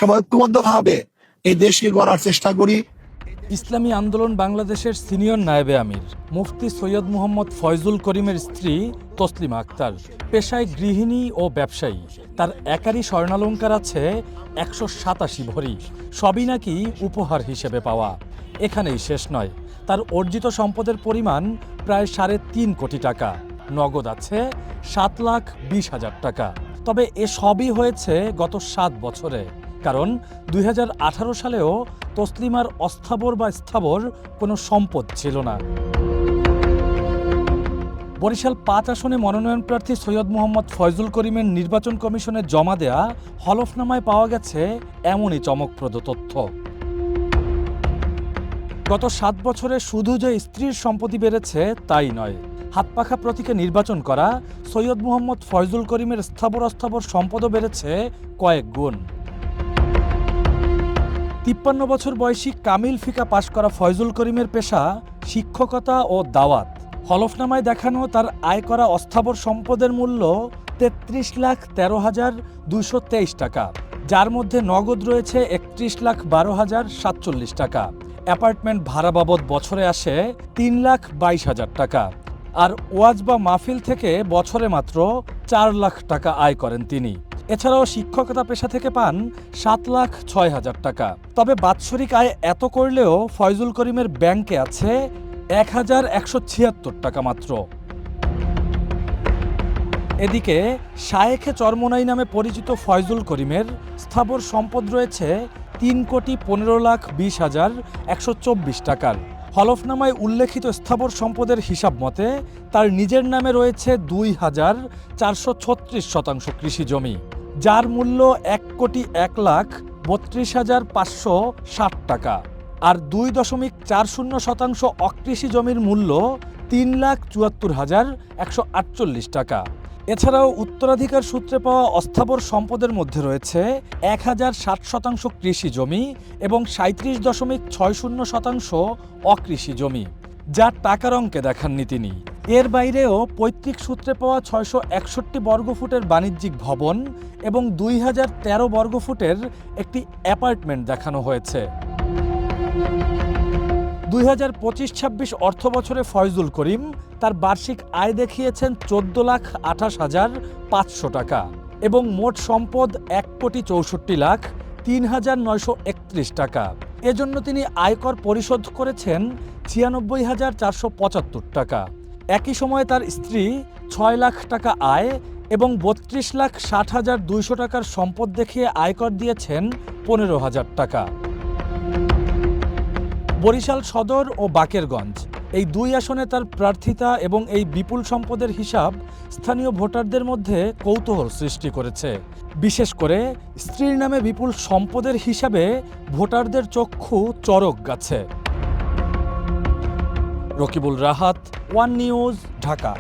সবাই ঐক্যবদ্ধভাবে এই দেশকে গড়ার চেষ্টা করি। ইসলামী আন্দোলন বাংলাদেশের সিনিয়র নায়েবে আমির মুফতি সৈয়দ মোহাম্মদ ফয়জুল করিমের স্ত্রী তসলিমা আক্তার পেশায় গৃহিণী ও ব্যবসায়ী। তার একারই স্বর্ণালঙ্কার আছে 187 ভরি, সবই নাকি উপহার হিসেবে পাওয়া। এখানেই শেষ নয়, তার অর্জিত সম্পদের পরিমাণ প্রায় 3.5 কোটি টাকা। নগদ আছে 7,20,000 টাকা। তবে এ সবই হয়েছে গত 7 বছরে, কারণ 2018 সালেও তসলিমার অস্থাবর বা স্থাবর কোনো সম্পদ ছিল না। বরিশাল 5 আসনে মনোনয়ন প্রার্থী সৈয়দ মোহাম্মদ ফয়জুল করিমের নির্বাচন কমিশনে জমা দেয়া হলফনামায় পাওয়া গেছে এমনই চমকপ্রদ তথ্য। গত 7 বছরে শুধু যে স্ত্রীর সম্পত্তি বেড়েছে তাই নয়, হাতপাখা প্রতীকে নির্বাচন করা সৈয়দ মোহাম্মদ ফয়জুল করিমের স্থাবর অস্থাবর সম্পদও বেড়েছে কয়েক গুণ। 53 বছর বয়সী কামিল ফিকা পাশ করা ফয়জুল করিমের পেশা শিক্ষকতা ও দাওয়াত। হলফনামায় দেখানো তার আয় করা অস্থাবর সম্পদের মূল্য 33,13,223 টাকা, যার মধ্যে নগদ রয়েছে 31,12,047 টাকা। অ্যাপার্টমেন্ট ভাড়া বাবদ বছরে আসে 3,22,000 টাকা। আর ওয়াজ বা মাহফিল থেকে বছরে মাত্র 4 লাখ টাকা আয় করেন তিনি। এছাড়াও শিক্ষকতা পেশা থেকে পান 7,06,000 টাকা। তবে বাৎসরিক আয় এত করলেও ফয়জুল করিমের ব্যাংকে আছে 1,176 টাকা মাত্র। এদিকে শায়েখে চরমোনাই নামে পরিচিত ফয়জুল করিমের স্থাবর সম্পদ রয়েছে 3,15,20,124 টাকার। হলফনামায় উল্লেখিত স্থাবর সম্পদের হিসাব মতে তার নিজের নামে রয়েছে 2,436 শতাংশ কৃষি জমি, যার মূল্য 1,01,32,560 টাকা। আর 2.40 শতাংশ অকৃষি জমির মূল্য 3,74,148 টাকা। এছাড়াও উত্তরাধিকার সূত্রে পাওয়া অস্থাবর সম্পদের মধ্যে রয়েছে 1,060 শতাংশ কৃষি জমি এবং 37.60 শতাংশ অকৃষি জমি, যা টাকার অঙ্কে দেখাননি তিনি। এর বাইরেও পৈতৃক সূত্রে পাওয়া 661 বর্গফুটের বাণিজ্যিক ভবন এবং 2,013 বর্গফুটের একটি অ্যাপার্টমেন্ট দেখানো হয়েছে। 2025-26 অর্থ বছরে ফয়জুল করিম তার বার্ষিক আয় দেখিয়েছেন 14,28,500 টাকা এবং মোট সম্পদ 1,64,03,931 টাকা। এজন্য তিনি আয়কর পরিশোধ করেছেন 96,475 টাকা। একই সময়ে তার স্ত্রী 6 লাখ টাকা আয় এবং 32,60,200 টাকার সম্পদ দেখিয়ে আয়কর দিয়েছেন 15,000 টাকা। বরিশাল সদর ও বাকেরগঞ্জ এই 2 আসনে তার প্রার্থিতা এবং এই বিপুল সম্পদের হিসাব স্থানীয় ভোটারদের মধ্যে কৌতূহল সৃষ্টি করেছে। বিশেষ করে স্ত্রীর নামে বিপুল সম্পদের হিসাবে ভোটারদের চক্ষু চড়ক গাছে। Rakibul Rahat, one news, Dhaka.